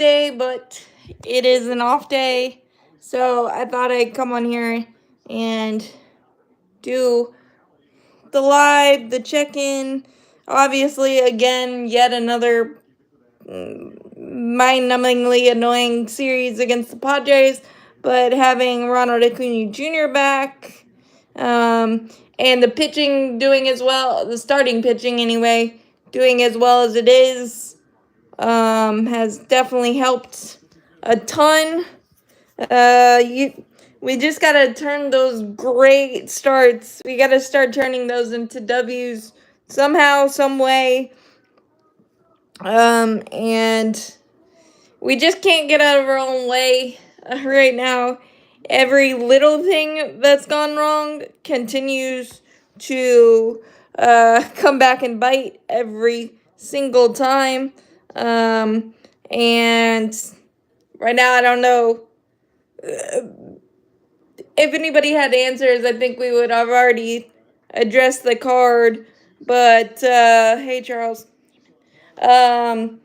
day, but it is an off day, so I thought I'd come on here and do the check-in. Obviously, again, yet another mind-numbingly annoying series against the Padres, but having Ronald Acuna Jr. back, and the pitching doing as well, the starting pitching anyway, doing as well as it is, has definitely helped a ton. We just gotta turn those great starts. We gotta start turning those into W's somehow, some way. And we just can't get out of our own way right now. Every little thing that's gone wrong continues to come back and bite every single time. And right now, I don't know if anybody had answers. I think we would have already addressed the card. But hey, Charles. But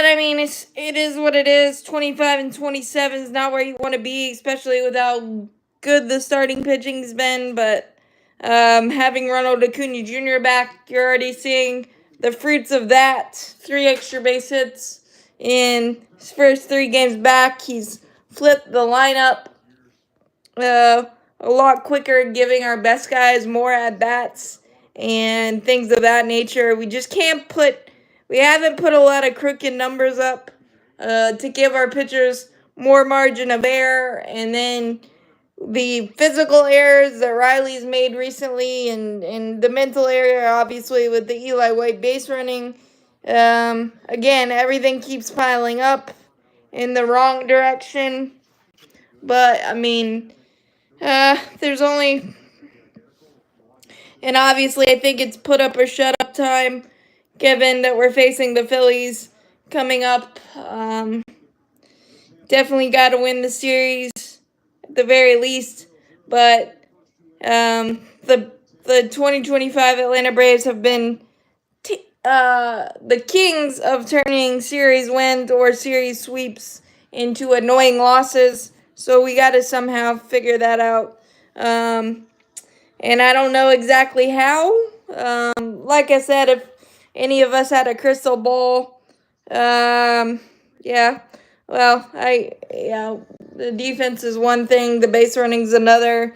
I mean, it is what it is. 25 and 27 is not where you want to be, especially with how good the starting pitching's been. But having Ronald Acuna Jr. back, you're already seeing the fruits of that. 3 extra base hits in his first 3 games back. He's flipped the lineup a lot quicker, giving our best guys more at bats and things of that nature. We just can't we haven't put a lot of crooked numbers up to give our pitchers more margin of error. And then the physical errors that Riley's made recently, and the mental area, obviously, with the Eli White base running. Again, everything keeps piling up in the wrong direction. But, I mean, there's only... And obviously, I think it's put up or shut up time, given that we're facing the Phillies coming up. Definitely got to win the series at the very least. But the 2025 Atlanta Braves have been the kings of turning series wins or series sweeps into annoying losses. So we got to somehow figure that out. And I don't know exactly how. Like I said, if any of us had a crystal ball, yeah. Well, the defense is one thing, the base running's another.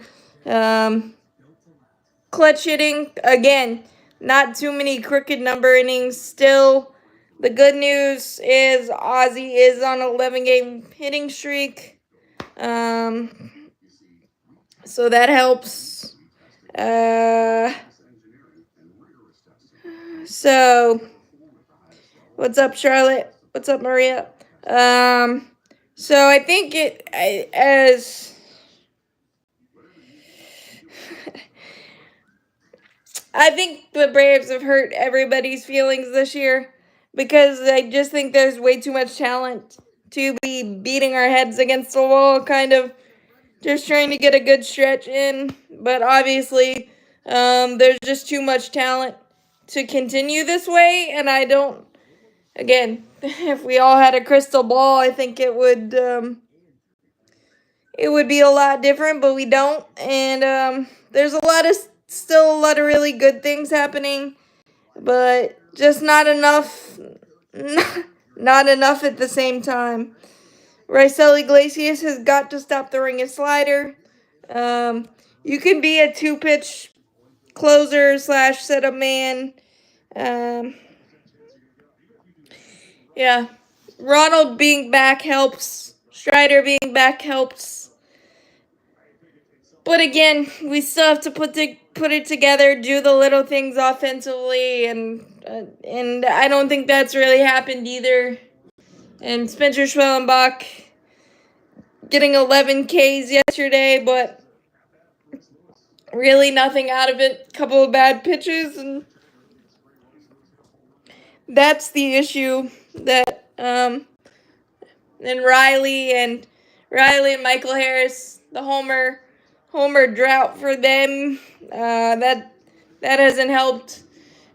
Clutch hitting, again, not too many crooked number innings. Still, the good news is Ozzy is on an 11-game hitting streak. So that helps. So, what's up, Charlotte? What's up, Maria? So I think I think the Braves have hurt everybody's feelings this year, because I just think there's way too much talent to be beating our heads against the wall, kind of just trying to get a good stretch in. But obviously, there's just too much talent to continue this way, and I don't. Again, if we all had a crystal ball, I think it would be a lot different, but we don't. And there's still a lot of really good things happening, but just not enough. Not enough at the same time. Raisel Iglesias has got to stop throwing his slider. You can be a 2-pitch closer / setup man. Yeah. Ronald being back helps. Strider being back helps. But again, we still have to put it together, do the little things offensively, and I don't think that's really happened either. And Spencer Schwellenbach getting 11 Ks yesterday, but really nothing out of it. Couple of bad pitches, and that's the issue. That and Riley and Michael Harris, the homer drought for them. That hasn't helped,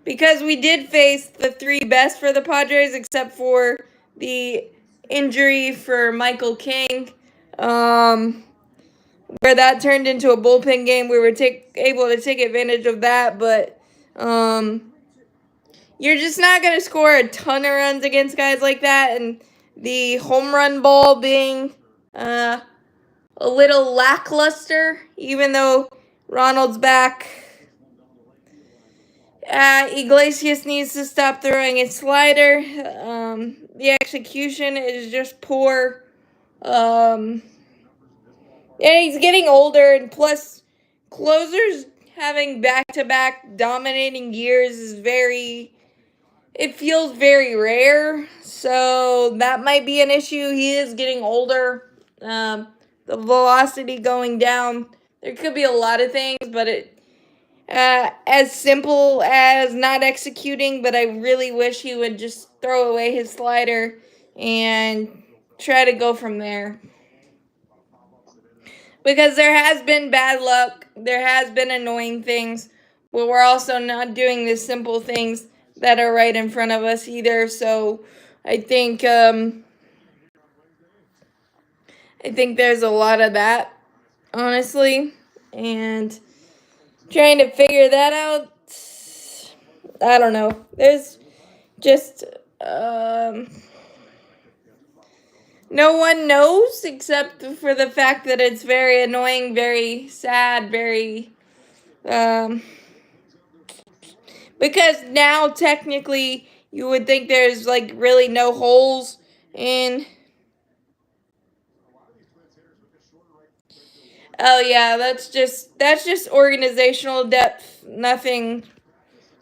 because we did face the 3 best for the Padres, except for the injury for Michael King, where that turned into a bullpen game. We were able to take advantage of that, but you're just not going to score a ton of runs against guys like that. And the home run ball being a little lackluster, even though Ronald's back. Iglesias needs to stop throwing his slider. The execution is just poor. And he's getting older, and plus, closers having back-to-back dominating years is it feels very rare. So that might be an issue. He is getting older. The velocity going down. There could be a lot of things, but as simple as not executing, but I really wish he would just throw away his slider and try to go from there. Because there has been bad luck, there has been annoying things, but we're also not doing the simple things that are right in front of us either. So I think there's a lot of that, honestly, and trying to figure that out. I don't know. There's just no one knows except for the fact that it's very annoying, very sad, very because now technically you would think there's like really no holes in. Oh yeah, that's just organizational depth. Nothing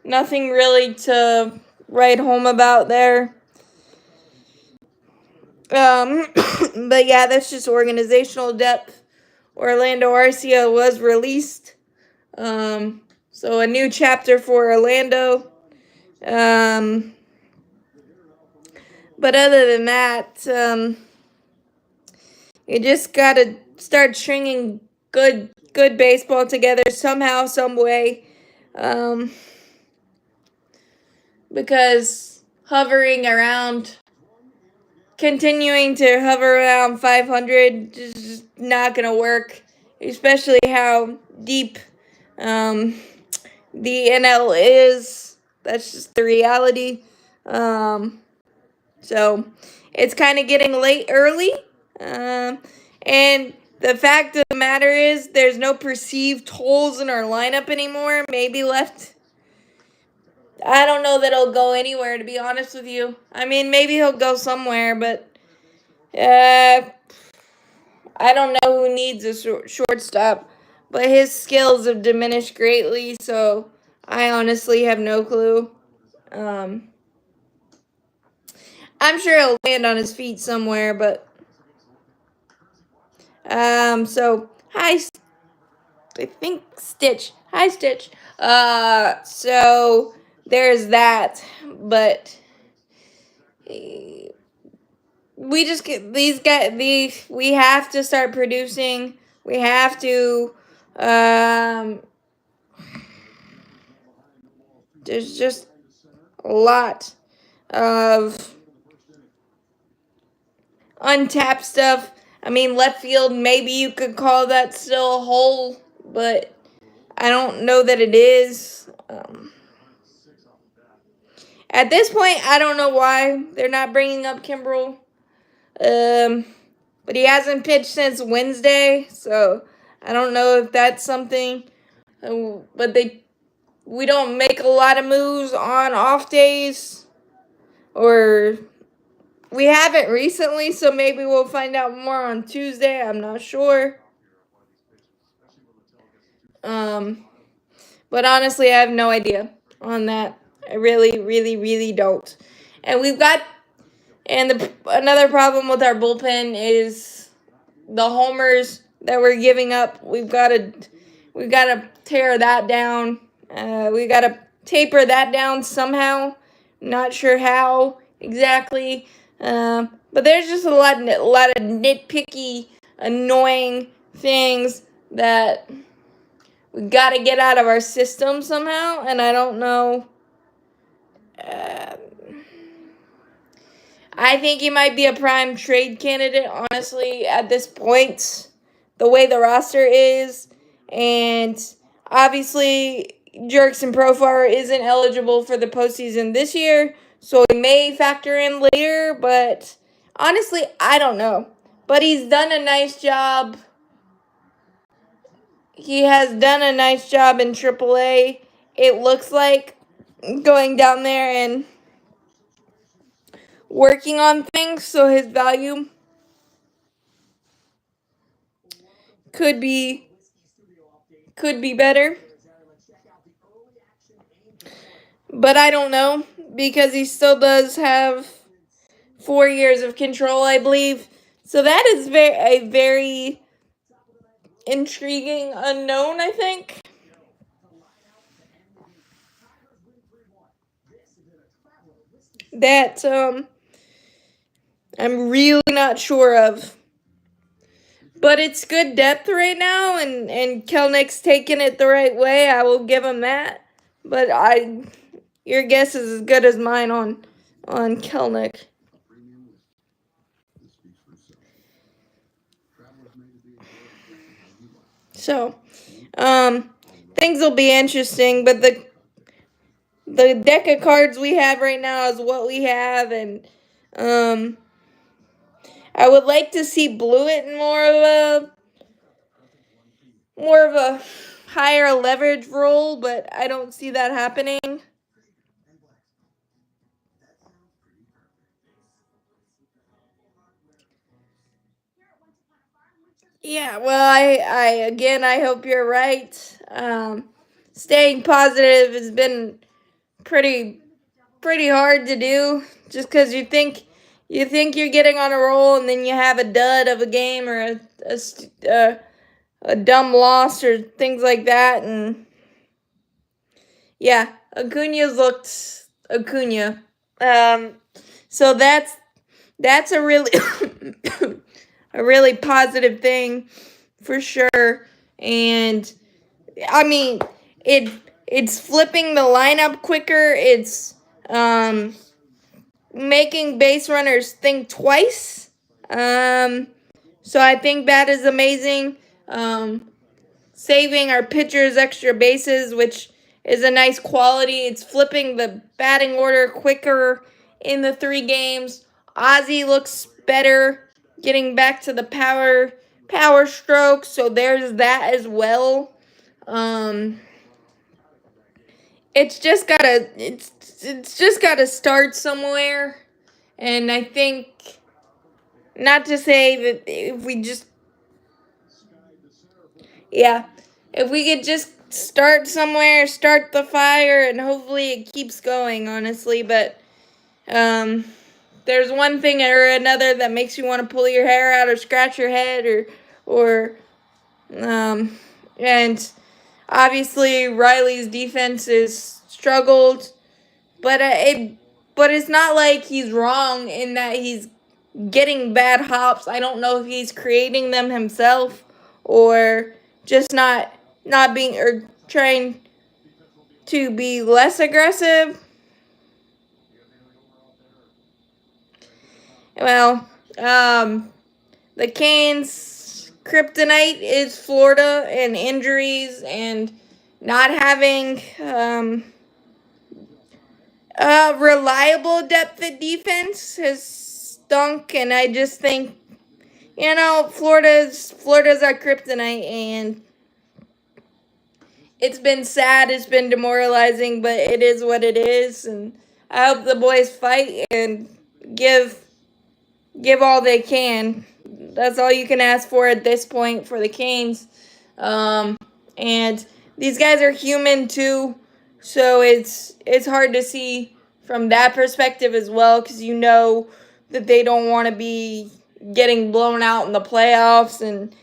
really to write home about there. But yeah, that's just organizational depth. Orlando Arcia was released. So a new chapter for Orlando. But other than that, you just gotta start stringing good baseball together somehow, some way. Because continuing to hover around 500 is just not gonna work, especially how deep the NL is. That's just the reality. So it's kind of getting late early. And the fact of the matter is there's no perceived holes in our lineup anymore. Maybe left. I don't know that he'll go anywhere, to be honest with you. I mean, maybe he'll go somewhere, but I don't know who needs a shortstop. But his skills have diminished greatly, so I honestly have no clue. I'm sure he'll land on his feet somewhere, but so hi, I think Stitch. Hi, Stitch. So there's that, but we just get these guys. We have to start producing. We have to. There's just a lot of untapped stuff. I mean, left field, maybe you could call that still a hole, but I don't know that it is. At this point, I don't know why they're not bringing up Kimbrel. But he hasn't pitched since Wednesday, so I don't know if that's something. But we don't make a lot of moves on off days, or we haven't recently, so maybe we'll find out more on Tuesday. I'm not sure. But honestly, I have no idea on that. I really, really, really don't. And another problem with our bullpen is the homers that we're giving up. We've got to tear that down. We got to taper that down somehow. Not sure how exactly. But there's just a lot of nitpicky, annoying things that we got to get out of our system somehow, and I don't know. I think he might be a prime trade candidate, honestly, at this point, the way the roster is. And obviously, Jurickson Profar isn't eligible for the postseason this year, so he may factor in later, but honestly, I don't know. But he's done a nice job. He has done a nice job in AAA. It looks like going down there and working on things, so his value could be better. But I don't know because he still does have 4 years of control, I believe. So that is a very intriguing unknown, I think. That I'm really not sure of. But it's good depth right now, and Kelnick's taking it the right way. I will give him that. But your guess is as good as mine on Kelnick. So, things will be interesting, but the deck of cards we have right now is what we have, and I would like to see Blewett in more of a higher leverage role, but I don't see that happening. Yeah, well, I hope you're right. Staying positive has been pretty hard to do, just because you think you're getting on a roll, and then you have a dud of a game or a dumb loss or things like that, and yeah, Acuna's looked Acuna. So that's a really a really positive thing for sure. And I mean, it's flipping the lineup quicker. It's making base runners think twice. So I think that is amazing. Saving our pitchers extra bases, which is a nice quality. It's flipping the batting order quicker in the 3 games. Ozzy looks better, getting back to the power stroke. So there's that as well. It's just gotta start somewhere, and I think, not to say that if we just, yeah, if we could just start somewhere, start the fire, and hopefully it keeps going, honestly. But there's one thing or another that makes you want to pull your hair out or scratch your head or and obviously Riley's defense is struggled, but it's not like he's wrong in that he's getting bad hops. I don't know if he's creating them himself or just not being or trying to be less aggressive. Well, the Canes' kryptonite is Florida and injuries and not having reliable depth at defense has stunk, and I just think, Florida's our kryptonite, and it's been sad, it's been demoralizing, but it is what it is, and I hope the boys fight and give all they can. That's all you can ask for at this point for the Canes. And these guys are human too, so it's hard to see from that perspective as well, because that they don't want to be getting blown out in the playoffs, and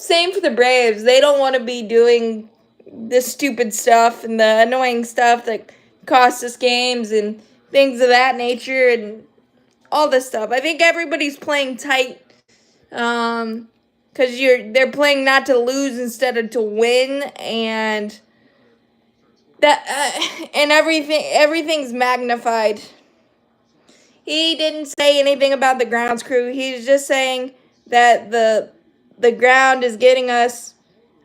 same for the Braves. They don't want to be doing the stupid stuff and the annoying stuff that cost us games and things of that nature and all this stuff. I think everybody's playing tight, because they're playing not to lose instead of to win, and that and everything's magnified. he didn't say anything about the grounds crew. He's just saying that the ground is giving us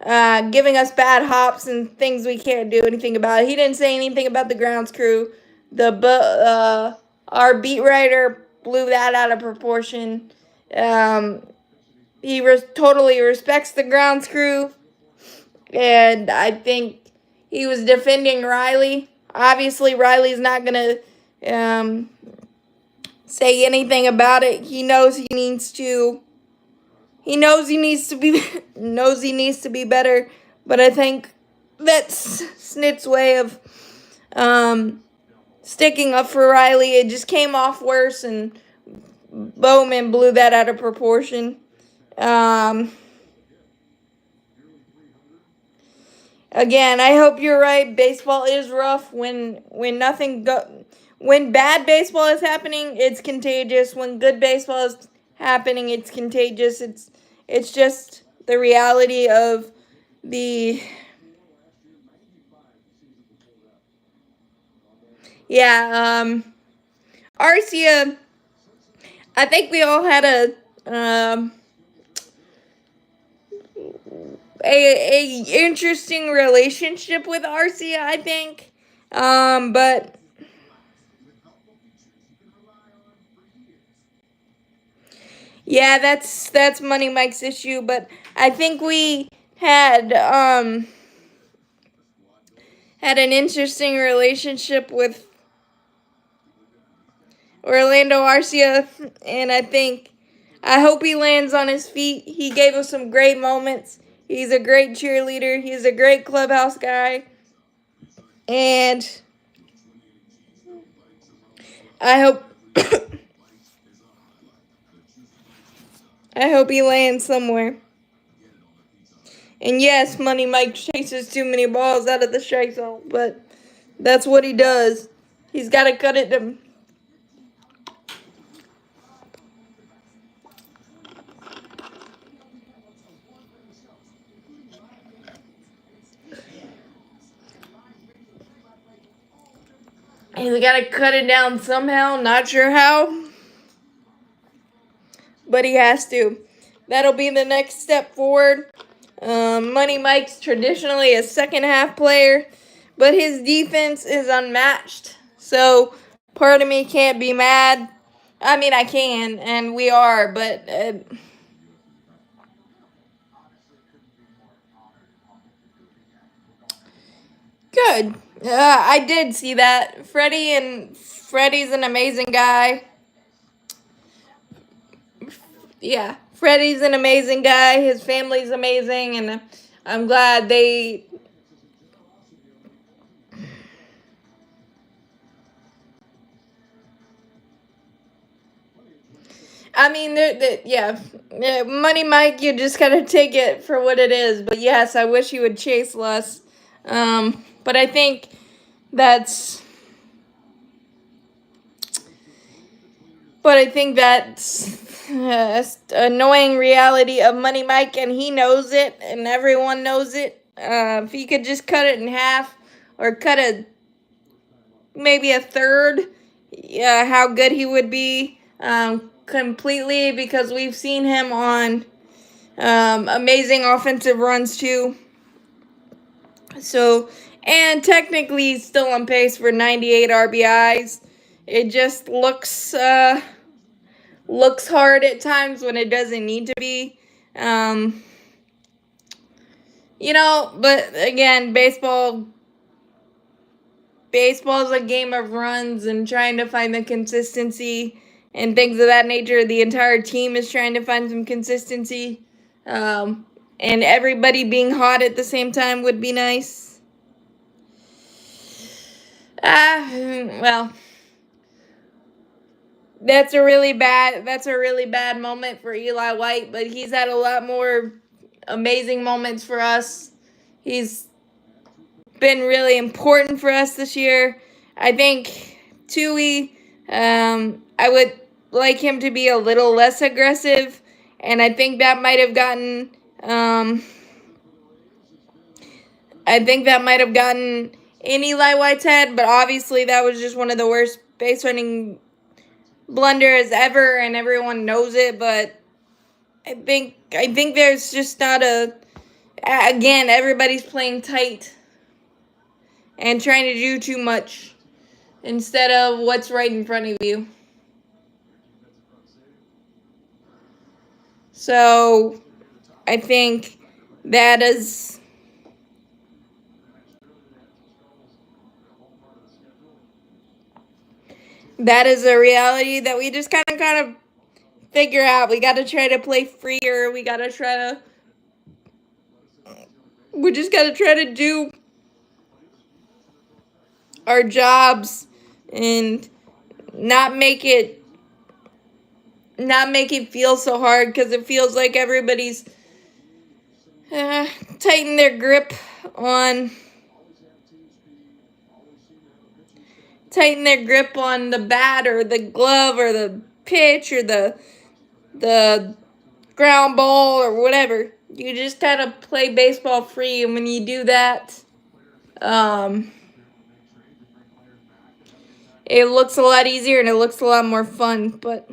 bad hops and things we can't do anything about. He didn't say anything about the grounds crew. Our beat writer blew that out of proportion. He totally respects the grounds crew, and I think he was defending Riley. Obviously, Riley's not gonna say anything about it. He knows he needs to. He knows he needs to be better. But I think that's Snit's way of sticking up for Riley. It just came off worse, and Bowman blew that out of proportion. Again, I hope you're right. Baseball is rough. When bad baseball is happening, it's contagious. When good baseball is happening, it's contagious. It's just the reality of the Arcia. I think we all had a interesting relationship with Arcia, I think. But yeah, that's Money Mike's issue. But I think we had an interesting relationship with Orlando Arcia, and I hope he lands on his feet. He gave us some great moments. He's a great cheerleader. He's a great clubhouse guy. And I hope I hope he lands somewhere. And yes, Money Mike chases too many balls out of the strike zone, but that's what he does. He's got to cut it to. He's got to cut it down somehow. Not sure how, but he has to. That'll be the next step forward. Money Mike's traditionally a second half player, but his defense is unmatched. So part of me can't be mad. I mean, I can, and we are, but good. I did see that. Freddie's an amazing guy. Yeah, Freddie's an amazing guy. His family's amazing, and I'm glad they. I mean, Money Mike, you just gotta take it for what it is. But yes, I wish he would chase less. But I think that's. But I think that's annoying reality of Money Mike, and he knows it, and everyone knows it. If he could just cut it in half, or cut maybe a third, how good he would be completely, because we've seen him on amazing offensive runs too. So, and technically he's still on pace for 98 RBIs. It just looks hard at times when it doesn't need to be. But again, baseball is a game of runs and trying to find the consistency and things of that nature. The entire team is trying to find some consistency. And everybody being hot at the same time would be nice. Well, that's a really bad moment for Eli White, but he's had a lot more amazing moments for us. He's been really important for us this year. I think Tui, I would like him to be a little less aggressive, and I think that might have gotten in Eli White's head, but obviously that was just one of the worst base running blunder as ever, and everyone knows it. But I think there's just not a. Again, everybody's playing tight and trying to do too much instead of what's right in front of you. So I think that is a reality that we just kind of figure out. We got to try to play freer. We just got to try to do our jobs and not make it feel so hard, because it feels like everybody's tighten their grip on the bat or the glove or the pitch or the ground ball or whatever. You just kind of play baseball free, and when you do that, it looks a lot easier and it looks a lot more fun. But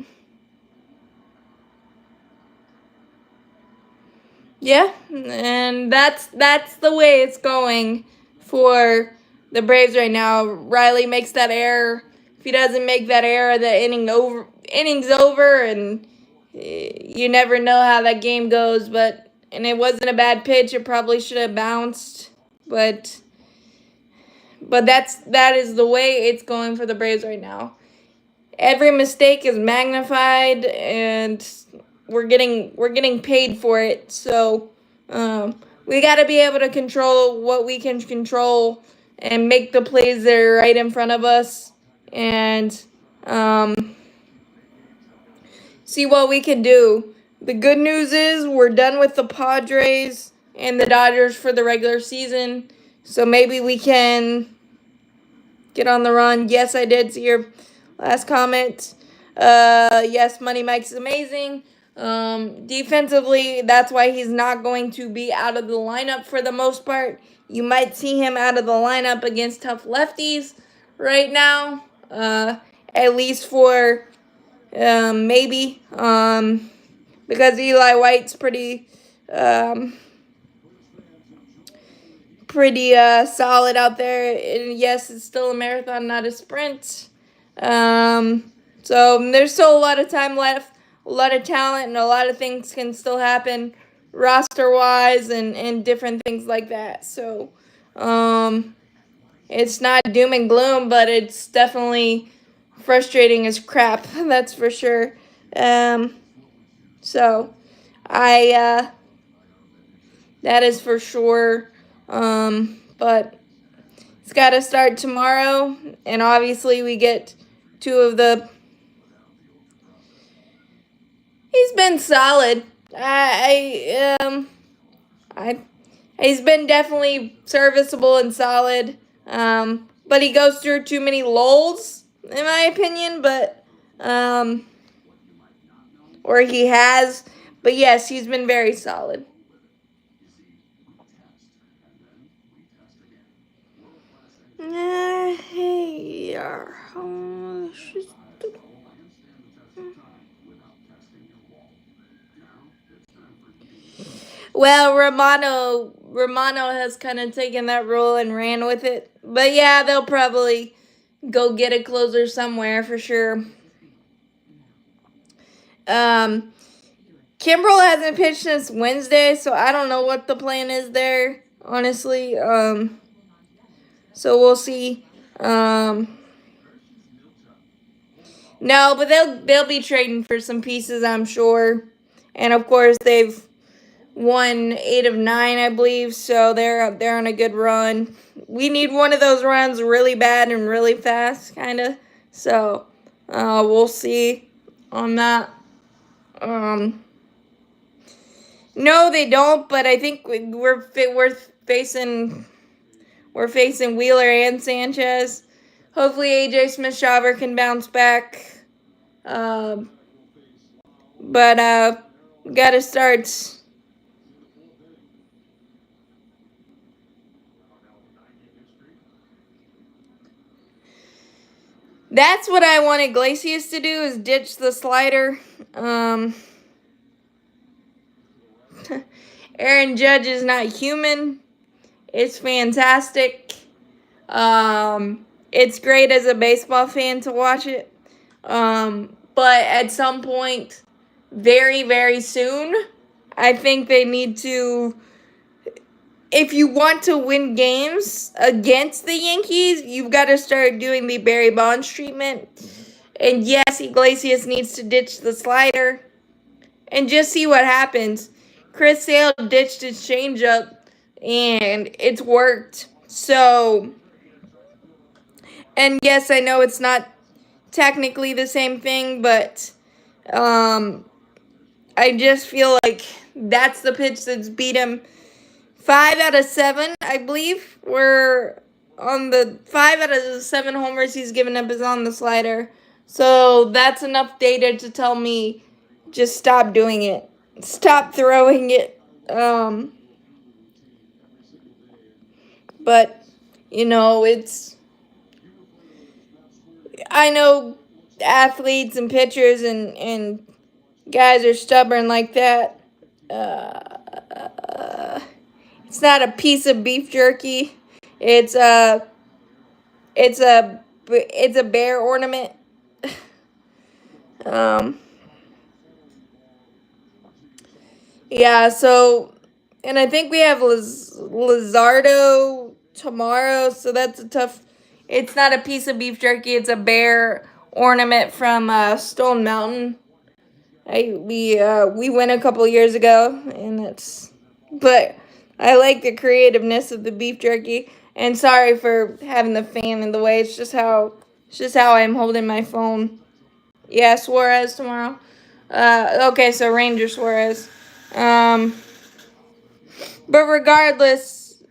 yeah, and that's the way it's going for the Braves right now. Riley makes that error. If he doesn't make that error, the inning's over, and you never know how that game goes. And it wasn't a bad pitch. It probably should have bounced, but that is the way it's going for the Braves right now. Every mistake is magnified, and we're getting paid for it. So we got to be able to control what we can control and make the plays that are right in front of us, and see what we can do. The good news is we're done with the Padres and the Dodgers for the regular season, so maybe we can get on the run. Yes, I did see your last comment. Yes, Money Mike's amazing. Defensively, that's why he's not going to be out of the lineup for the most part. You might see him out of the lineup against tough lefties right now, at least for maybe, because Eli White's pretty solid out there. And yes, it's still a marathon, not a sprint. So there's still a lot of time left, a lot of talent, and a lot of things can still happen roster-wise and different things like that. So it's not doom and gloom, but it's definitely frustrating as crap. That's for sure. So that is for sure. But it's got to start tomorrow, and obviously we get two of the. He's been solid. He's been definitely serviceable and solid. But he goes through too many lulls, in my opinion. But or he has. But yes, he's been very solid. Hey, well, Romano has kind of taken that role and ran with it. But yeah, they'll probably go get a closer somewhere for sure. Kimbrel hasn't pitched since Wednesday, so I don't know what the plan is there, honestly. So we'll see. No, but they'll be trading for some pieces, I'm sure. And of course, they've won 8 of 9, I believe, so they're on a good run. We need one of those runs really bad and really fast, kind of. So we'll see on that. No, they don't. But I think we're facing Wheeler and Sanchez. Hopefully, AJ Smith-Shawver can bounce back. But got to start. That's what I want Iglesias to do, is ditch the slider. Aaron Judge is not human. It's fantastic. It's great as a baseball fan to watch it. But at some point, very, very soon, I think they need to, if you want to win games against the Yankees, you've got to start doing the Barry Bonds treatment. And yes, Iglesias needs to ditch the slider and just see what happens. Chris Sale ditched his changeup, and it's worked. So, and yes, I know it's not technically the same thing, but I just feel like that's the pitch that's beat him. 5 out of 7, I believe, were on the 5 out of the 7 homers he's given up is on the slider. So that's enough data to tell me just stop doing it. Stop throwing it. But, I know athletes and pitchers and guys are stubborn like that. It's not a piece of beef jerky. It's a bear ornament. Yeah, so, and I think we have Lizardo tomorrow, so that's a tough. It's not a piece of beef jerky. It's a bear ornament from Stone Mountain. We went a couple years ago, and but I like the creativeness of the beef jerky. And sorry for having the fan in the way. It's just how I'm holding my phone. Yeah, Suarez tomorrow. Okay, so Ranger Suarez. But regardless,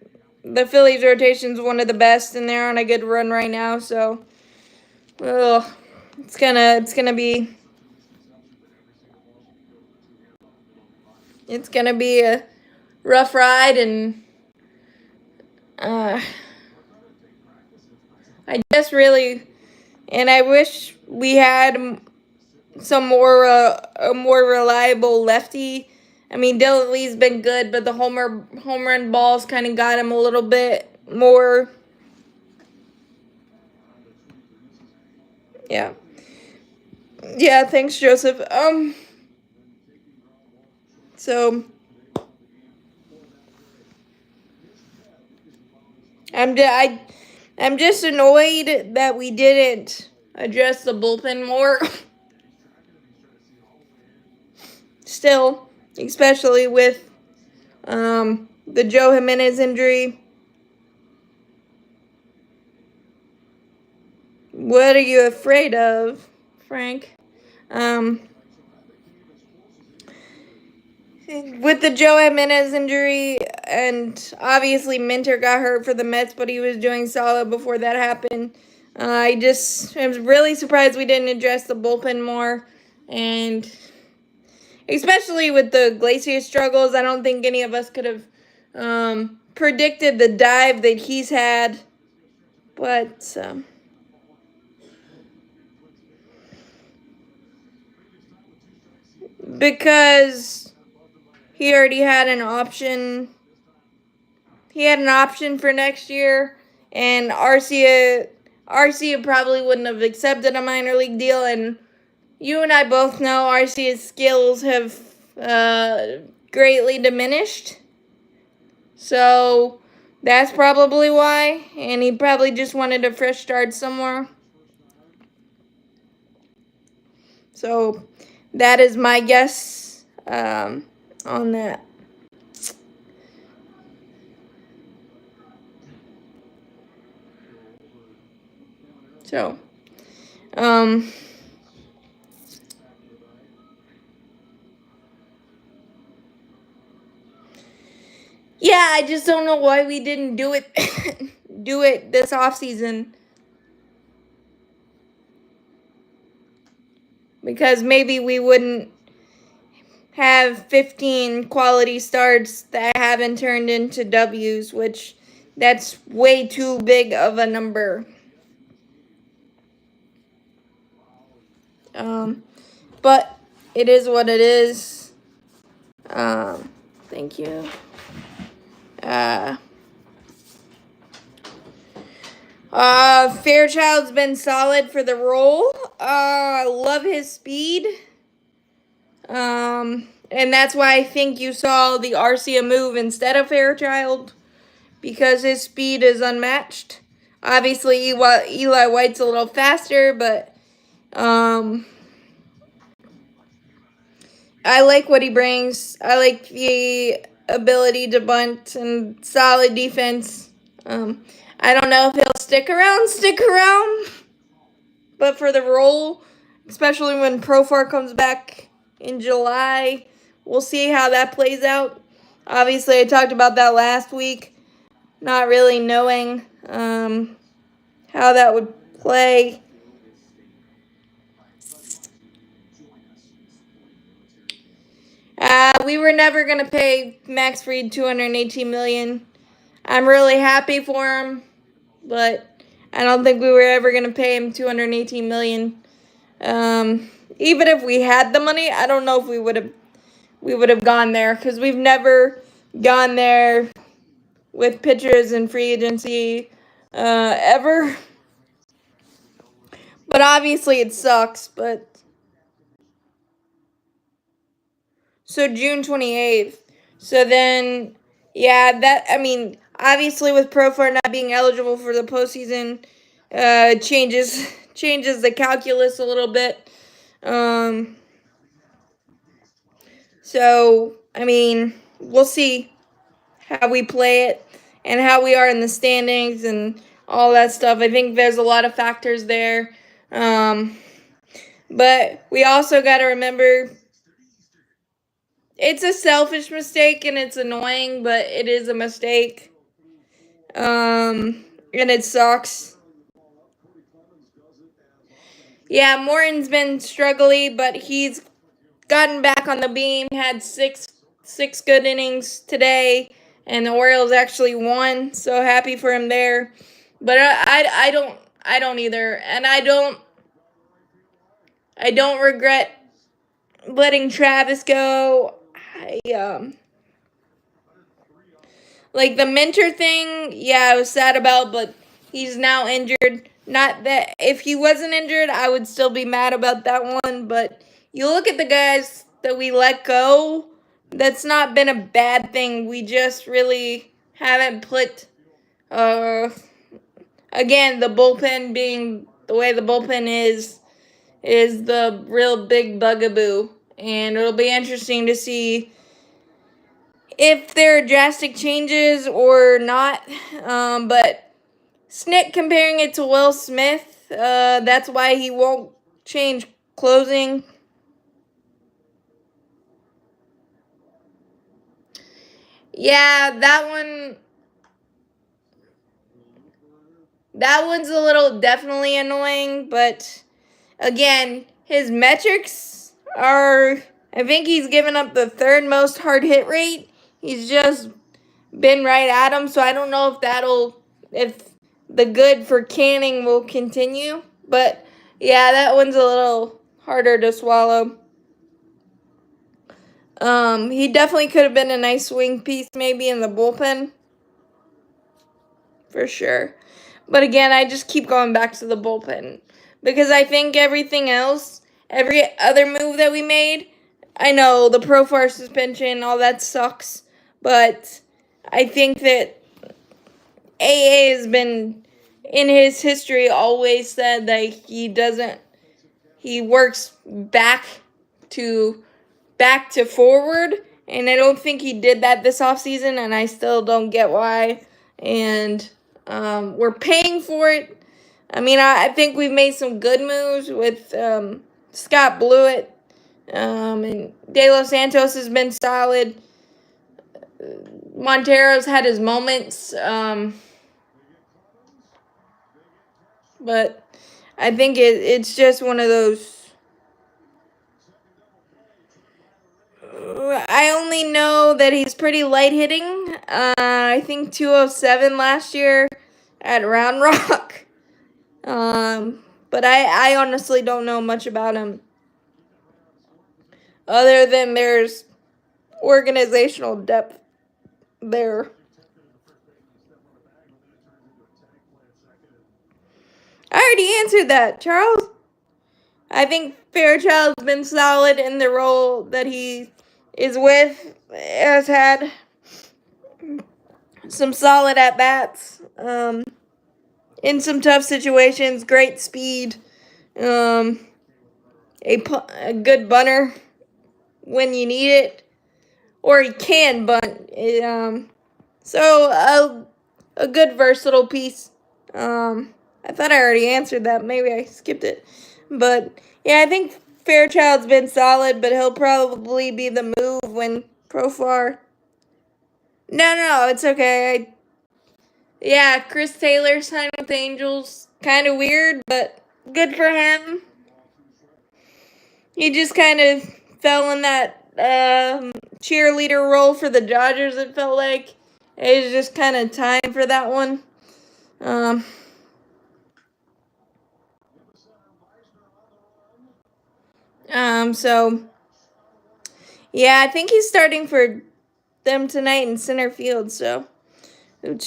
the Phillies rotation's one of the best, and they're on a good run right now. So, it's gonna be a rough ride, and I just really, and I wish we had some more a more reliable lefty. I mean, Dylan Lee's been good, but the home run balls kind of got him a little bit more. Yeah. Yeah, thanks, Joseph. So I'm just annoyed that we didn't address the bullpen more. Still, especially with the Joe Jimenez injury. What are you afraid of, Frank? With the Joe Jimenez injury, and obviously Minter got hurt for the Mets, but he was doing solid before that happened. I was really surprised we didn't address the bullpen more, and especially with the Glacier struggles, I don't think any of us could have predicted the dive that he's had. But because he already had an option. He had an option for next year, and Arcia probably wouldn't have accepted a minor league deal. And you and I both know Arcia's skills have greatly diminished. So that's probably why. And he probably just wanted a fresh start somewhere. So that is my guess on that. So, yeah, I just don't know why we didn't do it this offseason. Because maybe we wouldn't have 15 quality starts that haven't turned into W's, which that's way too big of a number. But it is what it is. Thank you. Fairchild's been solid for the role. I love his speed. And that's why I think you saw the Arcia move instead of Fairchild, because his speed is unmatched. Obviously, Eli White's a little faster, but I like what he brings. I like the ability to bunt and solid defense. I don't know if he'll stick around, but for the role, especially when Profar comes back in July, we'll see how that plays out. Obviously, I talked about that last week, not really knowing how that would play. We were never going to pay Max Fried $218 million. I'm really happy for him, but I don't think we were ever going to pay him $218 million. Even if we had the money, I don't know if we would have gone there, because we've never gone there with pitchers in free agency ever. But obviously it sucks. But so June 28th. So then, yeah, obviously with Profar not being eligible for the postseason, changes the calculus a little bit. So we'll see how we play it and how we are in the standings and all that stuff. I think there's a lot of factors there. But we also got to remember, it's a selfish mistake and it's annoying, but it is a mistake. And it sucks. Yeah, Morton's been struggling, but he's gotten back on the beam. Had six good innings today, and the Orioles actually won. So happy for him there. But I don't either, and I don't regret letting Travis go. Like the Minter thing, yeah, I was sad about, but he's now injured. Not that if he wasn't injured, I would still be mad about that one. But you look at the guys that we let go, that's not been a bad thing. We just really haven't put, again, the bullpen being the way the bullpen is the real big bugaboo. And it'll be interesting to see if there are drastic changes or not. But Snick comparing it to Will Smith, that's why he won't change closing. Yeah, that one's a little definitely annoying, but again, his metrics are, I think he's given up the third most hard hit rate. He's just been right at him, so I don't know if the good for Canning will continue. But yeah, that one's a little harder to swallow. He definitely could have been a nice swing piece maybe in the bullpen. For sure. But again, I just keep going back to the bullpen, because I think everything else, every other move that we made, I know the Profar suspension, all that sucks, but I think that AA has been, in his history, always said that he works back to forward, and I don't think he did that this offseason, and I still don't get why. And we're paying for it. I think we've made some good moves with Scott Blewett, and De Los Santos has been solid. Montero's had his moments, but I think it's just one of those. I only know that he's pretty light hitting. I think 207 last year at Round Rock. but I honestly don't know much about him other than there's organizational depth there. I already answered that, Charles. I think Fairchild's been solid in the role that he is with. Has had some solid at bats. In some tough situations, great speed. A good bunter when you need it, or he can bunt. So a good versatile piece. I thought I already answered that. Maybe I skipped it, but yeah, I think Fairchild's been solid, but he'll probably be the move when Profar. No, it's okay. Yeah, Chris Taylor signed with the Angels. Kind of weird, but good for him. He just kind of fell in that cheerleader role for the Dodgers, it felt like. It was just kind of time for that one. So, yeah, I think he's starting for them tonight in center field, so. And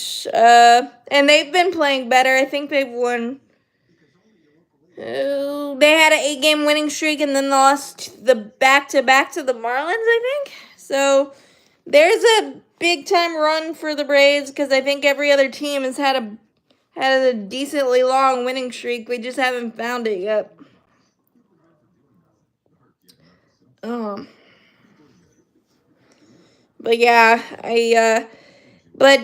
they've been playing better. I think they've won. They had an 8-game winning streak and then lost the back-to-back to the Marlins, I think. So there's a big-time run for the Braves because I think every other team has had a decently long winning streak. We just haven't found it yet. But yeah, but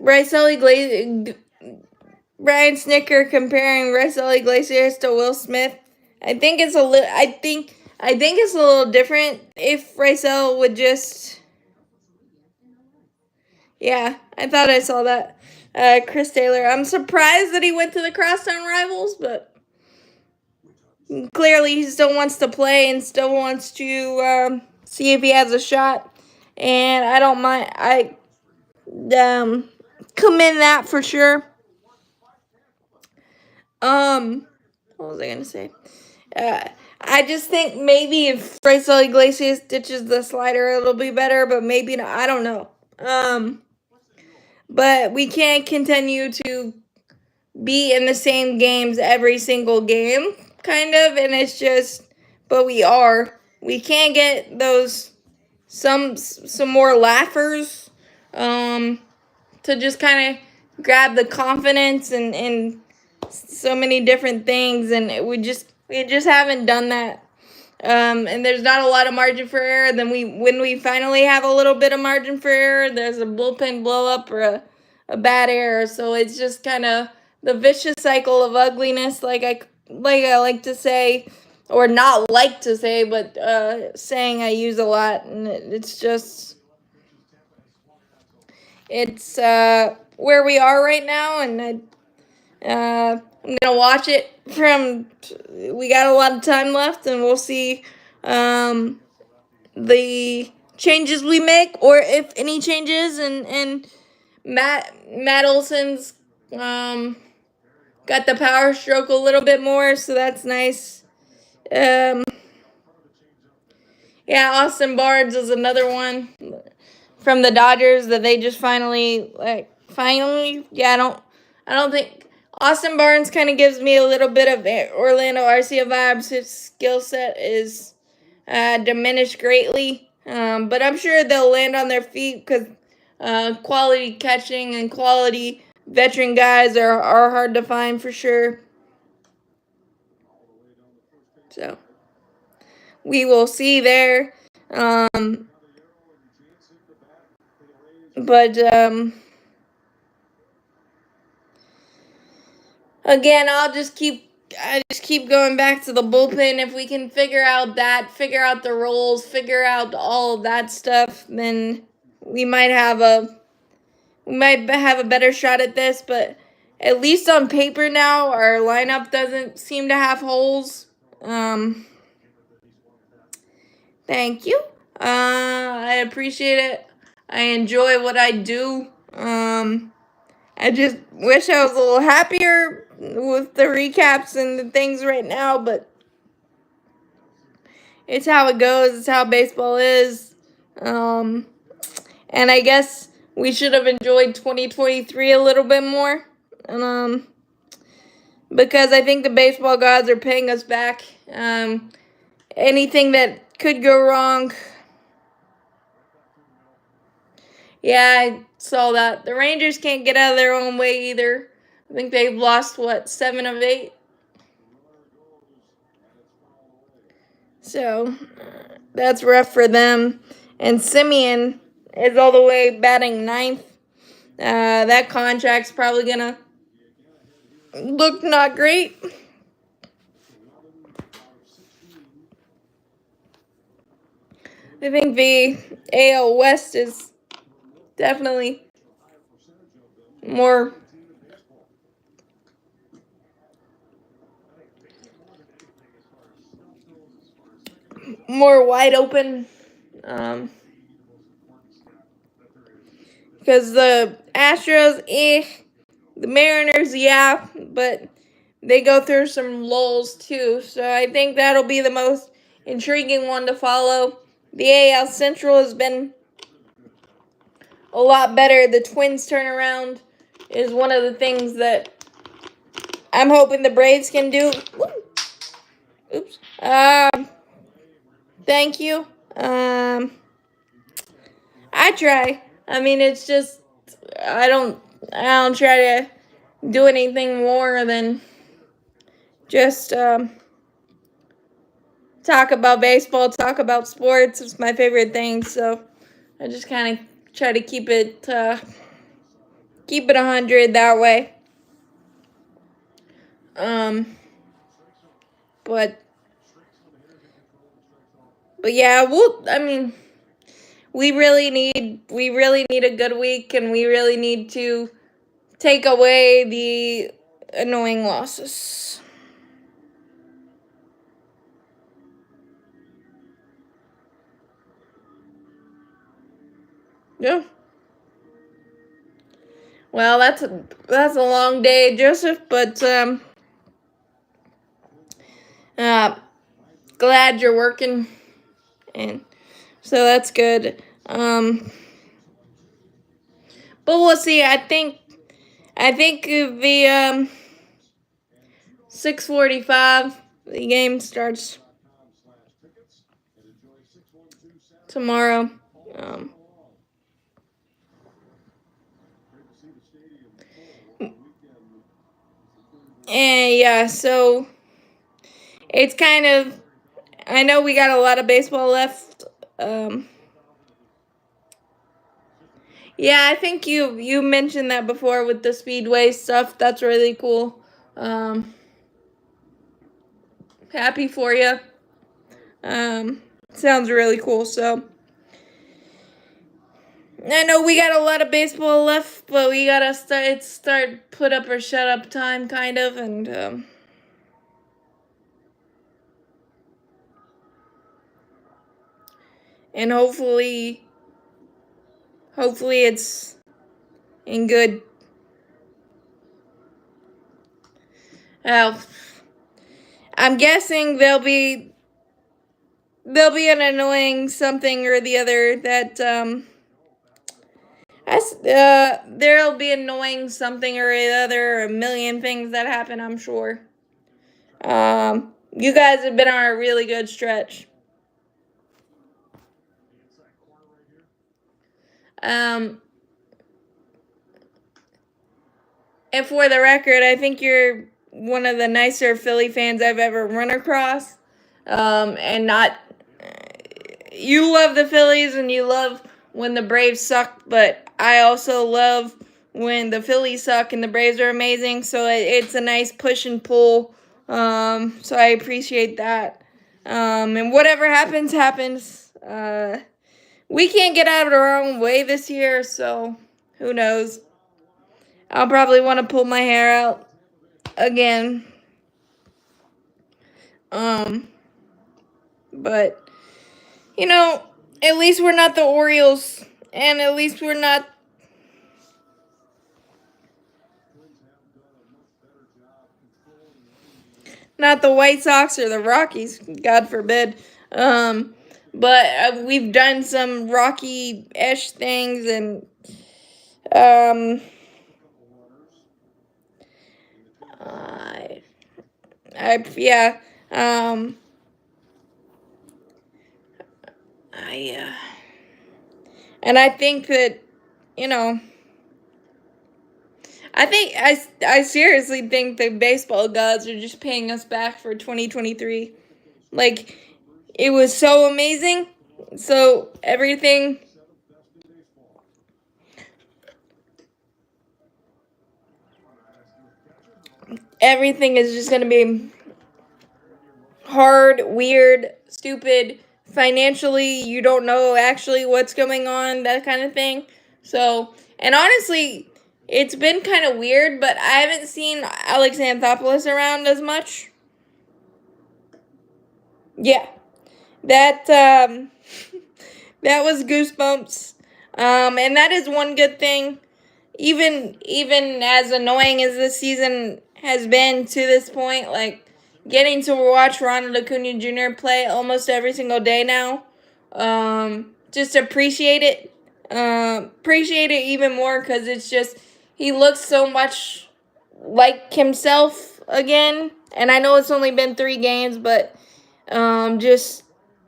Brian Snicker comparing Raisel Iglesias to Will Smith. I think it's a little different if Raisel would just. Yeah, I thought I saw that. Chris Taylor. I'm surprised that he went to the Crosstown Rivals, but clearly he still wants to play and still wants to see if he has a shot. And I don't mind. I commend that for sure. What was I gonna say? I just think maybe if Raisel Iglesias ditches the slider, it'll be better, but maybe not. I don't know. But we can't continue to be in the same games every single game, kind of, and it's just, but we are. We can't get those some more laughers, to just kind of grab the confidence and so many different things, and we just haven't done that. And there's not a lot of margin for error. Then when we finally have a little bit of margin for error, there's a bullpen blow up or a bad error. So it's just kind of the vicious cycle of ugliness, like I like to say, or not like to say, but saying I use a lot, and it's just where we are right now, and I'm gonna watch it from. We got a lot of time left, and we'll see the changes we make, or if any changes. And Matt Olson's got the power stroke a little bit more, so that's nice. Yeah, Austin Barnes is another one from the Dodgers that they just finally. Yeah, I don't think Austin Barnes kind of gives me a little bit of Orlando Arcia vibes. His skill set is diminished greatly, but I'm sure they'll land on their feet because quality catching and quality veteran guys are hard to find for sure. So we will see there. But again, I just keep going back to the bullpen. If we can figure out the roles, figure out all of that stuff, then we might have a better shot at this. But at least on paper now, our lineup doesn't seem to have holes. Thank you. I appreciate it. I enjoy what I do. I just wish I was a little happier with the recaps and the things right now, but it's how it goes. It's how baseball is. And I guess we should have enjoyed 2023 a little bit more. Because I think the baseball gods are paying us back. Anything that could go wrong. Yeah, I saw that. The Rangers can't get out of their own way either. I think they've lost, 7 of 8? So, that's rough for them. And Simeon is all the way batting 9th. That contract's probably going to look not great. I think the AL West is definitely more wide open. Because the Astros, the Mariners, yeah, but they go through some lulls too. So I think that'll be the most intriguing one to follow. The AL Central has been a lot better. The Twins turnaround is one of the things that I'm hoping the Braves can do. Oops. Thank you. I try. I mean, it's just I don't try to do anything more than just talk about baseball, talk about sports. It's my favorite thing, so I just kind of try to keep it 100 that way. But yeah, we really need a good week, and we really need to take away the annoying losses. Yeah. Well, that's a long day, Joseph, but glad you're working, and so that's good. But we'll see. I think the 6:45 the game starts tomorrow. And yeah, so it's kind of, I know we got a lot of baseball left. Yeah, I think you mentioned that before with the Speedway stuff. That's really cool. Happy for you. Sounds really cool. So I know we got a lot of baseball left, but we gotta start put up or shut up time, kind of, and hopefully it's in good. I'm guessing there'll be an annoying something or the other that there'll be annoying something or the other, a million things that happen, I'm sure. You guys have been on a really good stretch. And for the record, I think you're one of the nicer Philly fans I've ever run across. And not, you love the Phillies and you love when the Braves suck, but I also love when the Phillies suck and the Braves are amazing. So it's a nice push and pull. So I appreciate that. And whatever happens, happens. We can't get out of our own way this year, so who knows? I'll probably want to pull my hair out again. But at least we're not the Orioles, and at least we're not not the White Sox or the Rockies, God forbid. But we've done some Rocky-ish things, and yeah, and I think that, you know, I seriously think the baseball gods are just paying us back for 2023. Like, it was so amazing. So everything is just gonna be hard, weird, stupid. Financially, you don't know actually what's going on, that kind of thing. So, and honestly, it's been kind of weird, but I haven't seen Alex Anthopoulos around as much. Yeah, that that was goosebumps. And that is one good thing. Even as annoying as this season has been to this point, like getting to watch Ronald Acuna Jr. play almost every single day now, just appreciate it. Appreciate it even more because it's just he looks so much like himself again. And I know it's only been 3 games, but just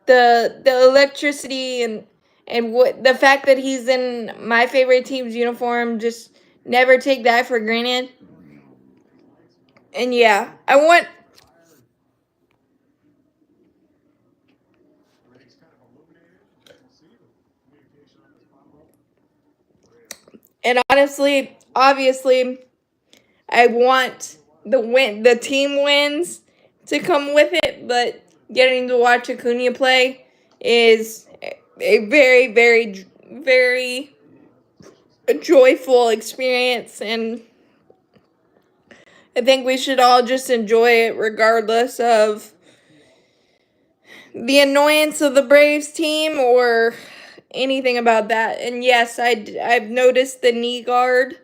the electricity and what the fact that he's in my favorite team's uniform, just never take that for granted. And yeah, and honestly, obviously, I want the team wins to come with it, but getting to watch Acuna play is a very, very, very joyful experience, and I think we should all just enjoy it regardless of the annoyance of the Braves team or anything about that. And yes, I've noticed the knee guard,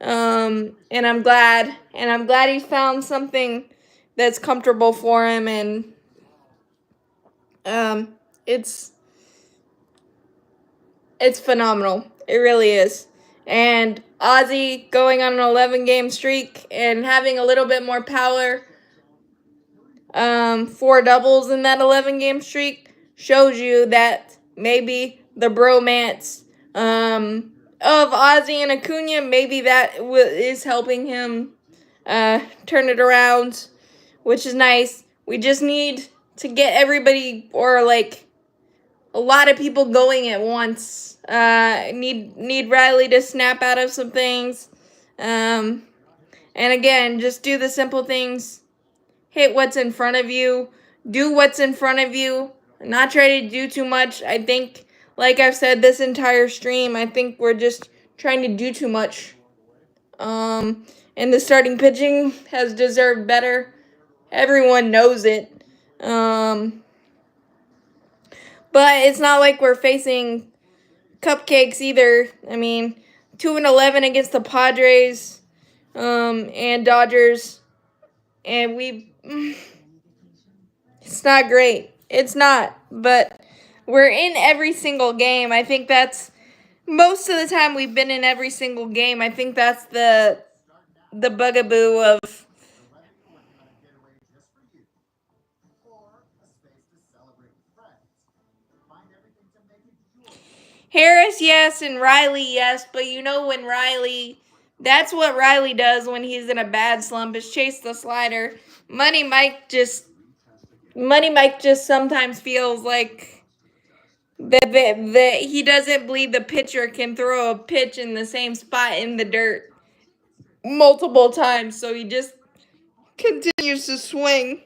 and I'm glad, he found something that's comfortable for him, and um, it's phenomenal. It really is. And Ozzy going on an 11-game streak and having a little bit more power, 4 doubles in that 11-game streak, shows you that maybe the bromance of Ozzy and Acuna, maybe that is helping him turn it around, which is nice. We just need to get everybody, or like a lot of people, going at once. Need Riley to snap out of some things. And again, just do the simple things. Hit what's in front of you. Do what's in front of you. Not try to do too much. I think, like I've said this entire stream, I think we're just trying to do too much. And the starting pitching has deserved better. Everyone knows it. But it's not like we're facing cupcakes either. I mean, 2-11 against the Padres and Dodgers, and it's not great. It's not, but we're in every single game. I think that's most of the time we've been in every single game. I think that's the bugaboo of Harris, yes, and Riley, yes, but you know when that's what Riley does when he's in a bad slump, is chase the slider. Money Mike just sometimes feels like that he doesn't believe the pitcher can throw a pitch in the same spot in the dirt multiple times, so he just continues to swing.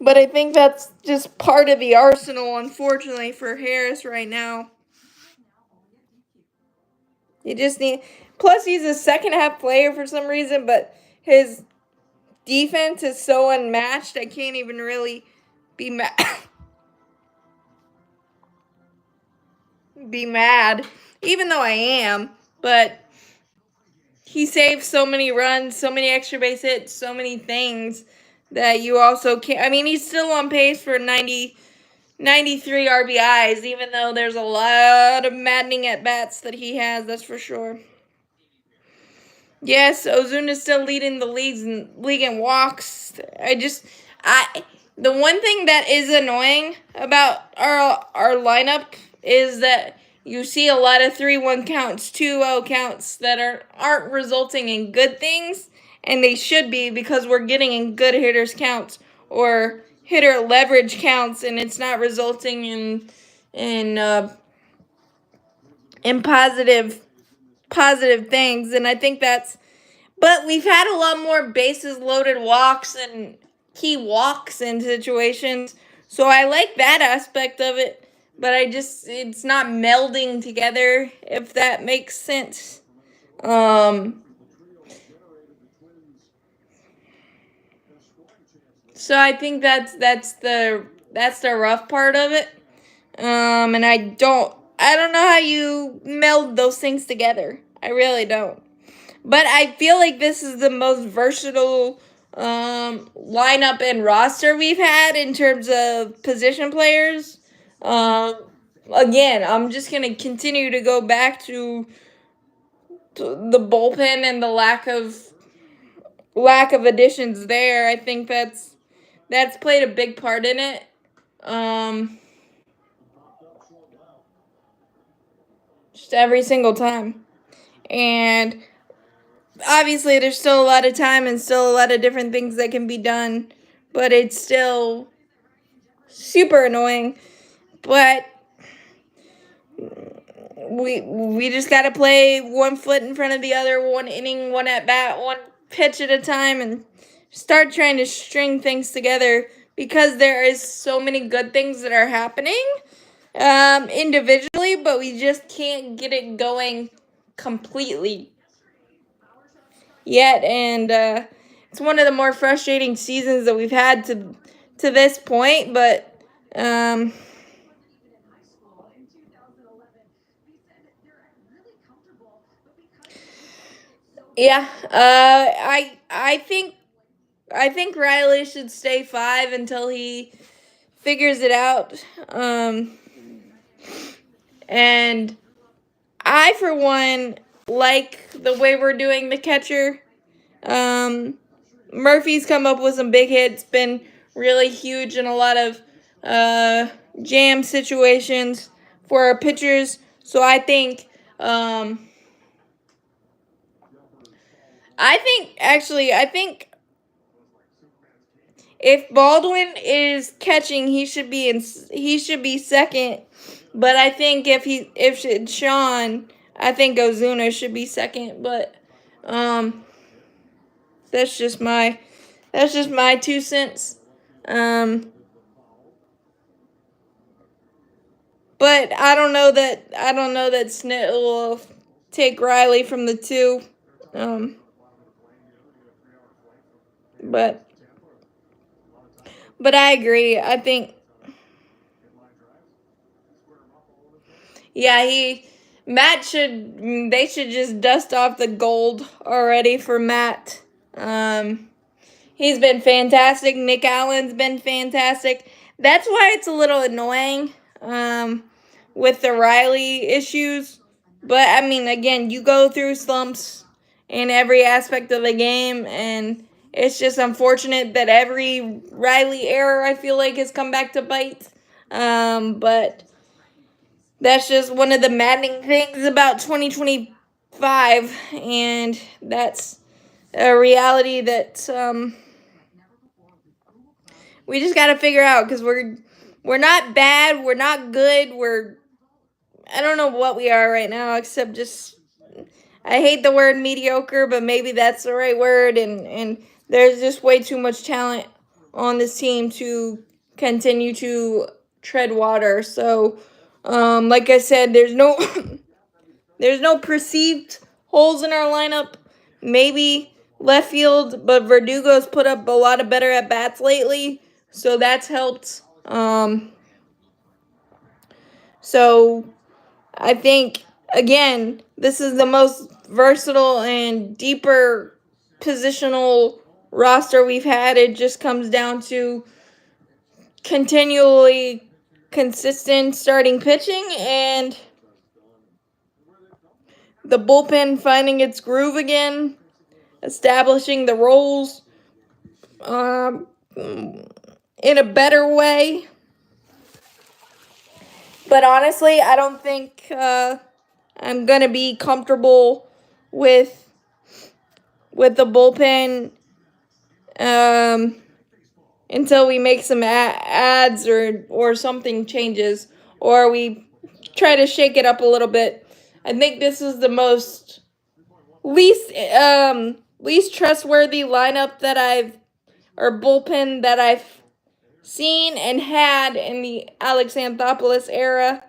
But I think that's just part of the arsenal, unfortunately, for Harris right now. You just need. Plus, he's a second half player for some reason, but his defense is so unmatched. I can't even really be mad. Be mad, even though I am. But he saves so many runs, so many extra base hits, so many things that you also can't. I mean, he's still on pace for 93 RBIs, even though there's a lot of maddening at bats that he has, that's for sure. Yes, Ozuna's still leading the league in walks. The one thing that is annoying about our lineup is that you see a lot of 3-1 counts, 2-0 counts that aren't resulting in good things, and they should be, because we're getting in good hitters counts or hitter leverage counts, and it's not resulting in positive things. And I think that's. But we've had a lot more bases loaded walks and key walks in situations. So I like that aspect of it. But it's not melding together, if that makes sense. So I think that's the rough part of it. And I don't know how you meld those things together. I really don't. But I feel like this is the most versatile lineup and roster we've had in terms of position players. Again, I'm just going to continue to go back to the bullpen and the lack of additions there. I think that's played a big part in it. Just every single time. And obviously there's still a lot of time and still a lot of different things that can be done, but it's still super annoying. But we just got to play one foot in front of the other, one inning, one at bat, one pitch at a time, and start trying to string things together, because there is so many good things that are happening individually, but we just can't get it going completely yet. And it's one of the more frustrating seasons that we've had to this point. But yeah, I think Riley should stay 5 until he figures it out. And I, for one, like the way we're doing the catcher. Murphy's come up with some big hits, been really huge in a lot of jam situations for our pitchers. So I think I think if Baldwin is catching, he should be second. But I think if it's Sean, I think Ozuna should be second. But that's just my 2 cents. But I don't know that Snit will take Riley from the 2. But I agree. I think, yeah, they should just dust off the gold already for Matt. He's been fantastic. Nick Allen's been fantastic. That's why it's a little annoying with the Riley issues. But, I mean, again, you go through slumps in every aspect of the game, and it's just unfortunate that every Riley error, I feel like, has come back to bite. But that's just one of the maddening things about 2025, and that's a reality that we just got to figure out, because we're not bad, we're not good, I don't know what we are right now, except just, I hate the word mediocre, but maybe that's the right word, and there's just way too much talent on this team to continue to tread water. So, like I said, there's no there's no perceived holes in our lineup. Maybe left field, but Verdugo's put up a lot of better at bats lately, so that's helped. So I think again, this is the most versatile and deeper positional roster we've had. It just comes down to continually consistent starting pitching and the bullpen finding its groove again, establishing the roles in a better way. But honestly, I don't think I'm gonna be comfortable with the bullpen until we make some ads or something changes, or we try to shake it up a little bit. I think this is the least trustworthy lineup that or bullpen that I've seen and had in the Alex Anthopoulos era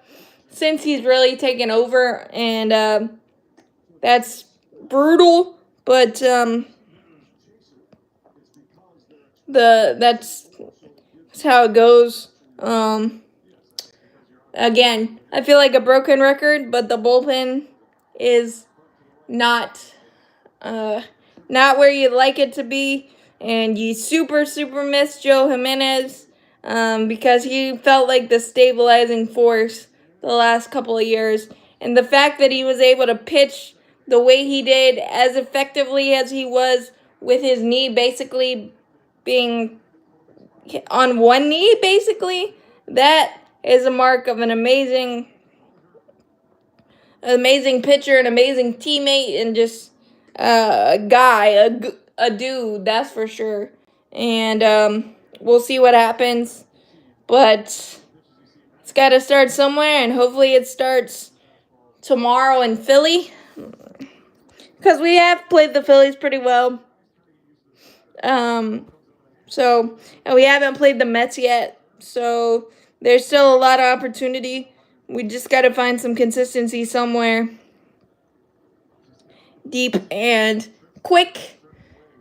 since he's really taken over, and that's brutal, but that's how it goes. Again, I feel like a broken record, but the bullpen is not where you'd like it to be, and you super miss Joe Jimenez because he felt like the stabilizing force the last couple of years, and the fact that he was able to pitch the way he did as effectively as he was with his knee basically being on one knee, basically, that is a mark of an amazing pitcher, an amazing teammate, and just a guy, a dude, that's for sure. And we'll see what happens, but it's got to start somewhere, and hopefully it starts tomorrow in Philly, because we have played the Phillies pretty well. And we haven't played the Mets yet, so there's still a lot of opportunity. We just got to find some consistency somewhere deep and quick.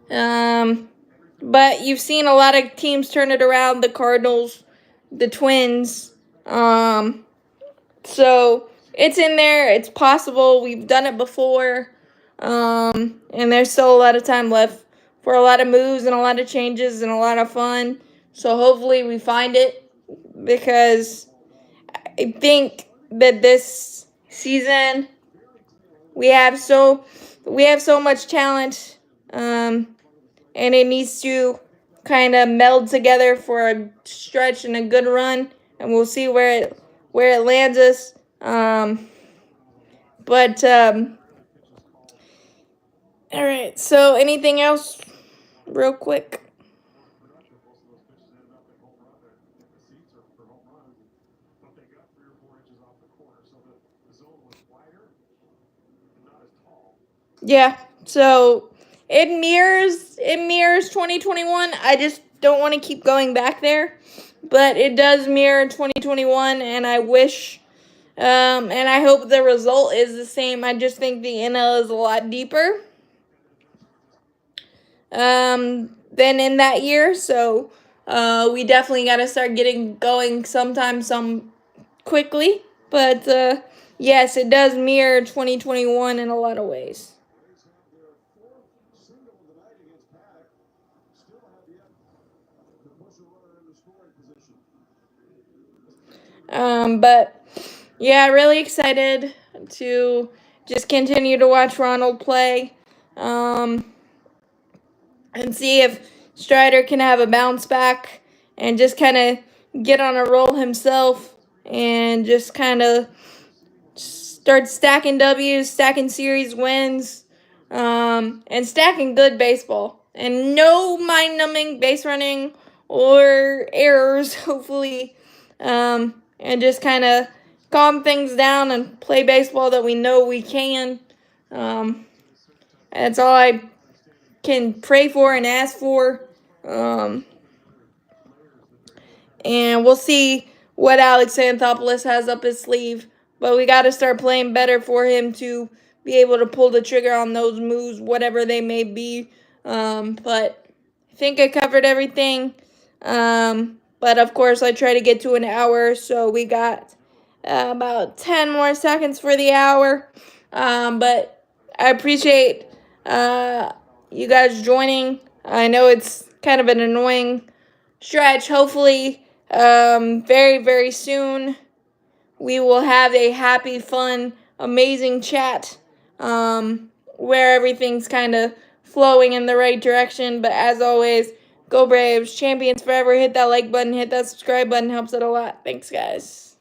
But you've seen a lot of teams turn it around, the Cardinals, the Twins. So it's in there. It's possible. We've done it before. And there's still a lot of time left for a lot of moves and a lot of changes and a lot of fun. So hopefully we find it, because I think that this season we have so much talent, and it needs to kind of meld together for a stretch and a good run, and we'll see where it lands us. All right. So anything else, real quick? Yeah. So it mirrors 2021. I just don't want to keep going back there, but it does mirror 2021, and I wish and I hope the result is the same. I just think the NL is a lot deeper than in that year, so we definitely got to start getting going sometime, quickly. But yes, it does mirror 2021 in a lot of ways. But yeah, really excited to just continue to watch Ronald play, and see if Strider can have a bounce back and just kind of get on a roll himself, and just kind of start stacking W's, stacking series wins, and stacking good baseball. And no mind-numbing base running or errors, hopefully, and just kind of calm things down and play baseball that we know we can. That's all I can pray for and ask for. And we'll see what Alex Anthopoulos has up his sleeve. But we got to start playing better for him to be able to pull the trigger on those moves, whatever they may be. But I think I covered everything. But of course, I try to get to an hour, so we got about 10 more seconds for the hour. But I appreciate you guys joining. I know it's kind of an annoying stretch. Hopefully, very, very soon, we will have a happy, fun, amazing chat where everything's kind of flowing in the right direction. But as always, go Braves, champions forever. Hit that like button, hit that subscribe button, helps it a lot. Thanks, guys.